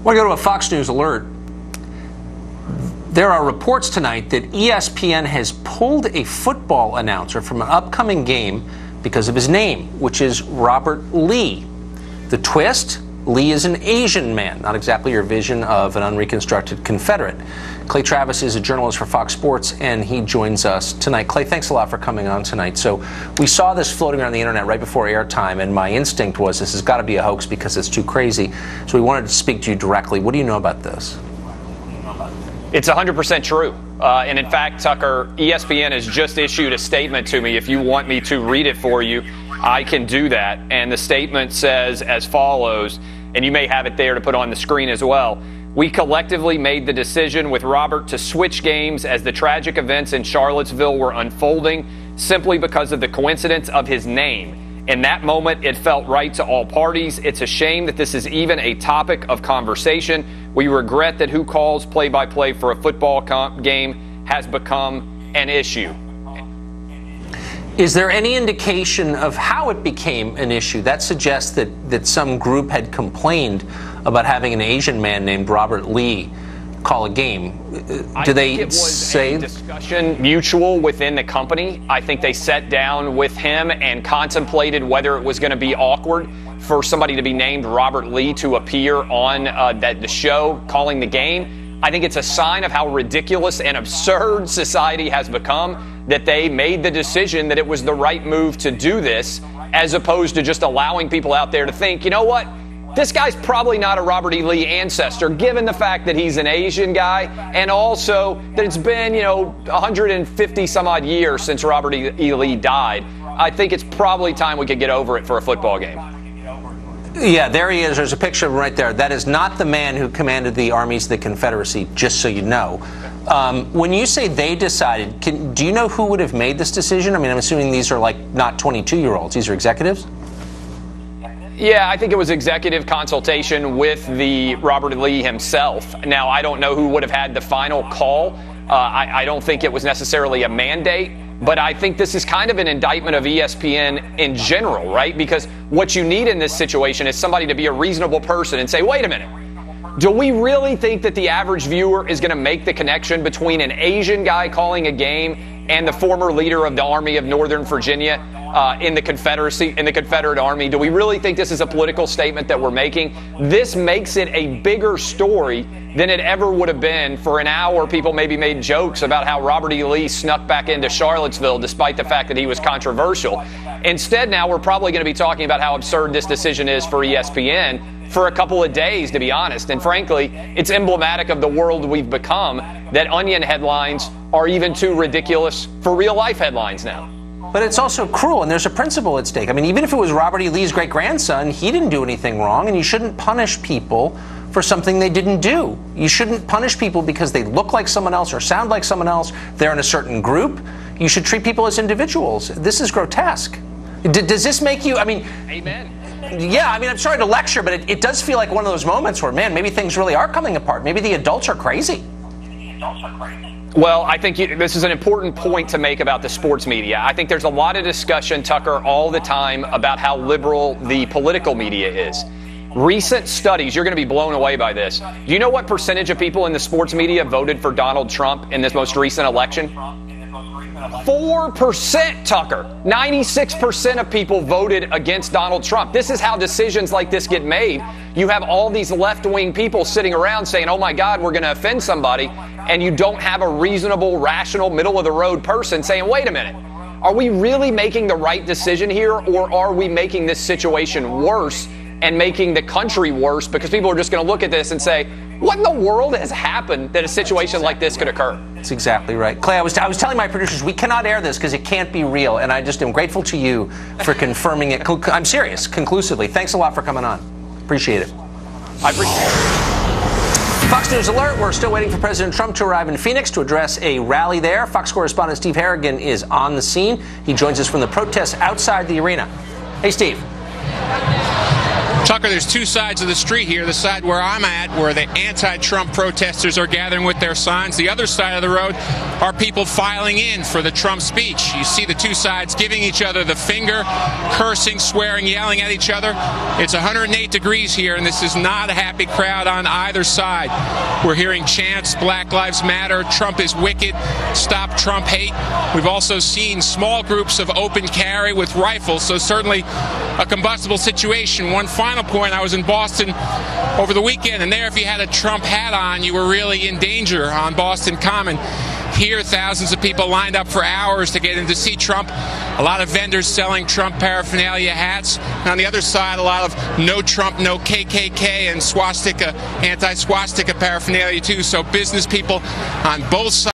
Want to go to a Fox News alert. There are reports tonight that ESPN has pulled a football announcer from an upcoming game because of his name, which is Robert Lee. The twist? Lee is an Asian man, not exactly your vision of an unreconstructed Confederate. Clay Travis is a journalist for Fox Sports, and he joins us tonight. Clay, thanks a lot for coming on tonight. So we saw this floating around the internet right before airtime, and my instinct was this has got to be a hoax because it's too crazy. So we wanted to speak to you directly. What do you know about this? It's 100% true. And in fact, Tucker, ESPN has just issued a statement to me. If you want me to read it for you, I can do that. And the statement says as follows, and you may have it there to put on the screen as well. We collectively made the decision with Robert to switch games as the tragic events in Charlottesville were unfolding simply because of the coincidence of his name. In that moment, it felt right to all parties. It's a shame that this is even a topic of conversation. We regret that who calls play-by-play for a football game has become an issue. Is there any indication of how it became an issue? That suggests that some group had complained about having an Asian man named Robert Lee call a game. Do they say a discussion mutual within the company? I think they sat down with him and contemplated whether it was going to be awkward for somebody to be named Robert Lee to appear on the show calling the game. I think it's a sign of how ridiculous and absurd society has become that they made the decision that it was the right move to do this, as opposed to just allowing people out there to think, you know what, this guy's probably not a Robert E. Lee ancestor, given the fact that he's an Asian guy, and also that it's been, 150 some odd years since Robert E. Lee died. I think it's probably time we could get over it for a football game. Yeah, there he is. There's a picture of him right there. That is not the man who commanded the armies of the Confederacy, just so you know. When you say they decided, do you know who would have made this decision? I mean, I'm assuming these are not 22-year-olds. These are executives? Yeah, I think it was executive consultation with the Robert Lee himself. Now, I don't know who would have had the final call. I don't think it was necessarily a mandate. But I think this is kind of an indictment of ESPN in general, right? Because what you need in this situation is somebody to be a reasonable person and say, wait a minute, do we really think that the average viewer is going to make the connection between an Asian guy calling a game and the former leader of the Army of Northern Virginia in the Confederacy, in the Confederate Army? Do we really think this is a political statement that we're making? This makes it a bigger story than it ever would have been. For an hour, people maybe made jokes about how Robert E. Lee snuck back into Charlottesville despite the fact that he was controversial. Instead, now we're probably going to be talking about how absurd this decision is for ESPN for a couple of days, to be honest. And frankly, it's emblematic of the world we've become, that Onion headlines are even too ridiculous for real-life headlines now. But it's also cruel, and there's a principle at stake. I mean, even if it was Robert E. Lee's great-grandson, he didn't do anything wrong, and you shouldn't punish people for something they didn't do. You shouldn't punish people because they look like someone else or sound like someone else. They're in a certain group. You should treat people as individuals. This is grotesque. Does this make you, Amen. Yeah, I'm sorry to lecture, but it does feel like one of those moments where, man, maybe things really are coming apart. Maybe the adults are crazy. Well, I think this is an important point to make about the sports media. I think there's a lot of discussion, Tucker, all the time about how liberal the political media is. Recent studies, you're going to be blown away by this. Do you know what percentage of people in the sports media voted for Donald Trump in this most recent election? 4%, Tucker. 96% of people voted against Donald Trump. This is how decisions like this get made. You have all these left-wing people sitting around saying, oh my God, we're going to offend somebody. And you don't have a reasonable, rational, middle-of-the-road person saying, wait a minute, are we really making the right decision here, or are we making this situation worse and making the country worse because people are just going to look at this and say, what in the world has happened that a situation like this could occur? That's exactly right. Clay, I was telling my producers, we cannot air this because it can't be real, and I just am grateful to you for confirming it. I'm serious, conclusively. Thanks a lot for coming on. Appreciate it. I appreciate it. Fox News alert, we're still waiting for President Trump to arrive in Phoenix to address a rally there. Fox correspondent Steve Harrigan is on the scene. He joins us from the protests outside the arena. Hey, Steve. Tucker, there's two sides of the street here. The side where I'm at, where the anti-Trump protesters are gathering with their signs. The other side of the road are people filing in for the Trump speech. You see the two sides giving each other the finger, cursing, swearing, yelling at each other. It's 108 degrees here, and this is not a happy crowd on either side. We're hearing chants, Black Lives Matter, Trump is wicked, stop Trump hate. We've also seen small groups of open carry with rifles, so certainly a combustible situation. One final point, I was in Boston over the weekend, and there if you had a Trump hat on, you were really in danger on Boston Common. Here, thousands of people lined up for hours to get in to see Trump. A lot of vendors selling Trump paraphernalia hats. And on the other side, a lot of no Trump, no KKK and swastika, anti-swastika paraphernalia too. So business people on both sides.